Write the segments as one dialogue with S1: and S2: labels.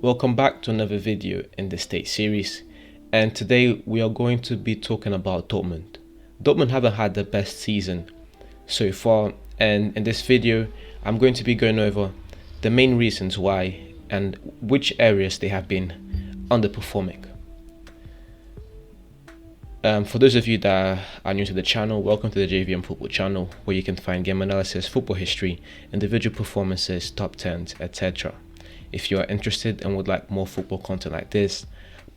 S1: Welcome back to another video in the State series, and today we are going to be talking about Dortmund. Dortmund haven't had the best season so far, and in this video I'm going to be going over the main reasons why and which areas they have been underperforming. For those of you that are new to the channel, welcome to the JVM Football channel, where you can find game analysis, football history, individual performances, top 10s, etc. If you are interested and would like more football content like this,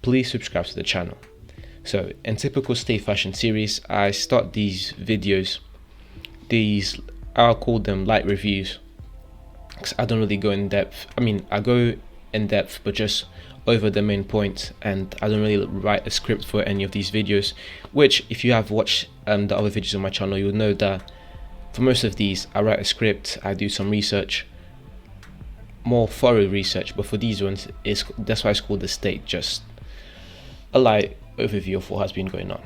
S1: please subscribe to the channel. So in typical Stay Fashion series, I start these videos, I'll call them light reviews, because I don't really go in depth. I go in depth, but just over the main point, and I don't really write a script for any of these videos, which if you have watched the other videos on my channel, you'll know that for most of these I write a script, I do some research, more thorough research, but for these ones that's why it's called the State, just a light overview of what has been going on.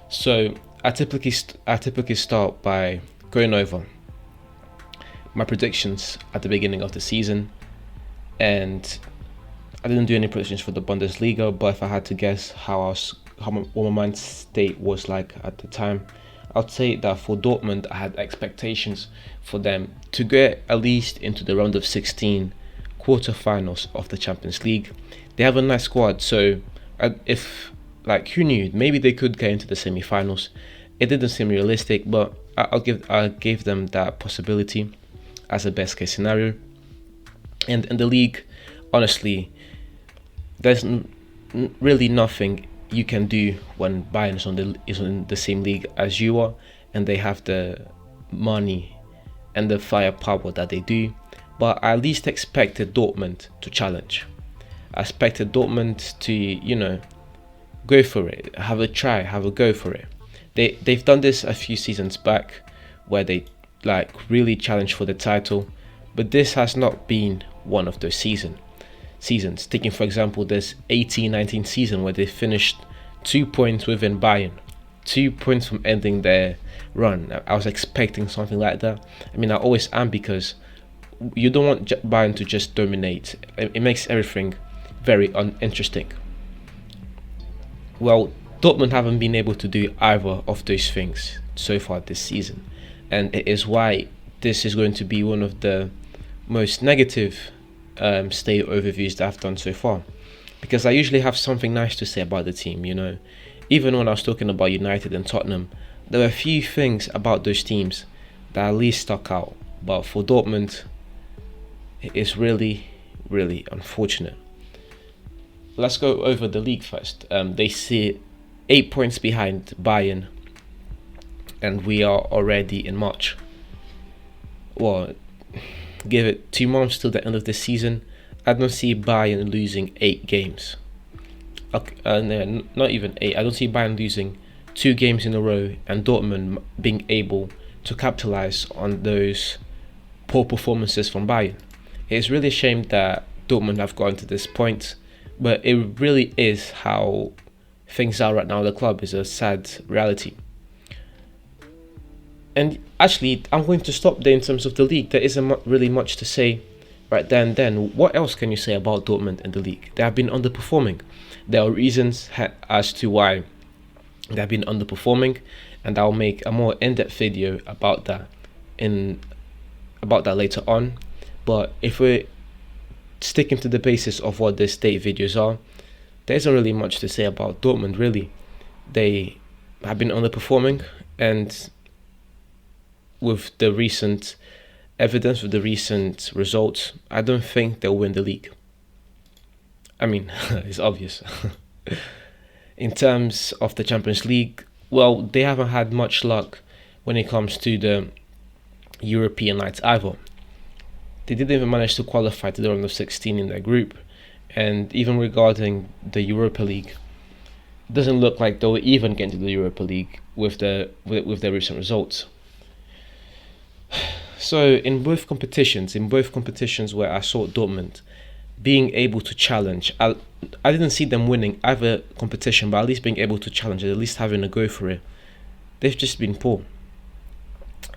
S1: So I typically start by going over my predictions at the beginning of the season, and I didn't do any predictions for the Bundesliga, but if I had to guess what my mind state was like at the time, I'd say that for Dortmund I had expectations for them to get at least into the round of 16 quarterfinals of the Champions League. They have a nice squad, so who knew, maybe they could get into the semi-finals. It didn't seem realistic, but I gave them that possibility as a best case scenario. And in the league, honestly, there's really nothing you can do when Bayern is in the same league as you are, and they have the money and the firepower that they do. But I at least expected Dortmund to challenge. I expected Dortmund to, go for it, have a try, have a go for it. They've done this a few seasons back, where they really challenged for the title, but this has not been one of those seasons. Taking for example this 18-19 season, where they finished 2 points within Bayern, 2 points from ending their run. I was expecting something like that. I always am, because you don't want Bayern to just dominate. It makes everything very uninteresting. Well, Dortmund haven't been able to do either of those things so far this season, and it is why this is going to be one of the most negative State overviews that I've done so far, because I usually have something nice to say about the team. Even when I was talking about United and Tottenham, there were a few things about those teams that at least stuck out, but for Dortmund it is really, really unfortunate. Let's go over the league first. They sit 8 points behind Bayern, and we are already in March. Well, give it 2 months till the end of the season. I don't see Bayern losing 8 games. No, not even 8. I don't see Bayern losing 2 games in a row, and Dortmund being able to capitalize on those poor performances from Bayern. It's really a shame that Dortmund have gotten to this point, but it really is how things are right now. The club is a sad reality. And actually, I'm going to stop there in terms of the league. There isn't really much to say right there and then. What else can you say about Dortmund and the league? They have been underperforming. There are reasons as to why they have been underperforming, and I'll make a more in-depth video about that later on. But if we're sticking to the basis of what the State videos are, there isn't really much to say about Dortmund, really. They have been underperforming, and with the recent evidence, with the recent results, I don't think they'll win the league. It's obvious. In terms of the Champions League, well, they haven't had much luck when it comes to the European nights either. They didn't even manage to qualify to the round of 16 in their group, and even regarding the Europa League, it doesn't look like they'll even get into the Europa League with their recent results. So in both competitions where I saw Dortmund being able to challenge, I didn't see them winning either competition, but at least being able to challenge it, at least having a go for it. They've just been poor.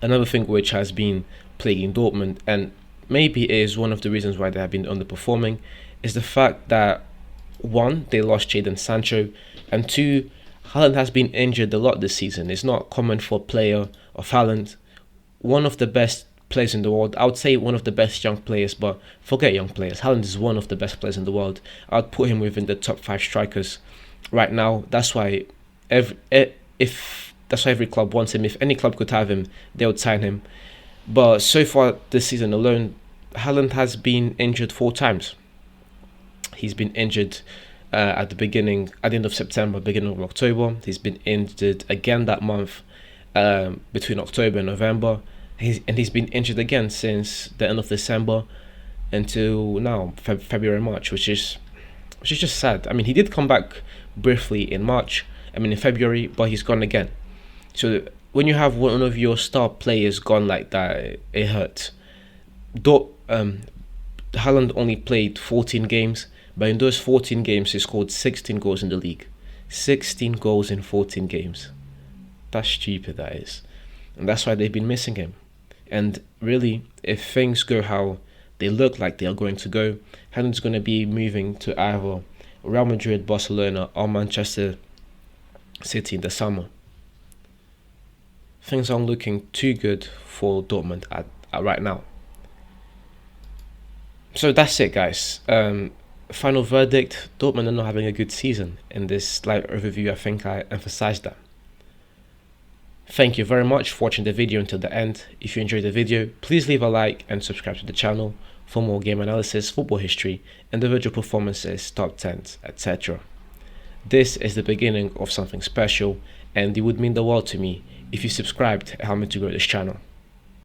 S1: Another thing which has been plaguing Dortmund, and maybe is one of the reasons why they have been underperforming, is the fact that one, they lost Jadon Sancho, and two, Haaland has been injured a lot this season. It's not common for a player of Haaland, one of the best players in the world. I would say one of the best young players, but forget young players. Haaland is one of the best players in the world. I'd put him within the top 5 strikers right now. That's why every club wants him. If any club could have him, they would sign him. But so far this season alone, Haaland has been injured 4 times. He's been injured at the end of September, beginning of October. He's been injured again that month, between October and November. He's been injured again since the end of December until now, February, March, which is just sad. I mean, he did come back briefly in February, but he's gone again. So when you have one of your star players gone like that, it hurts. Haaland only played 14 games, but in those 14 games, he scored 16 goals in the league. 16 goals in 14 games. That's stupid, that is. And that's why they've been missing him. And really, if things go how they look like they are going to go, Haaland's going to be moving to either Real Madrid, Barcelona, or Manchester City in the summer. Things aren't looking too good for Dortmund at right now. So that's it, guys. Final verdict, Dortmund are not having a good season. In this slight overview, I think I emphasized that. Thank you very much for watching the video until the end. If you enjoyed the video, please leave a like and subscribe to the channel for more game analysis, football history, individual performances, top 10s, etc. This is the beginning of something special, and it would mean the world to me if you subscribed and help me to grow this channel.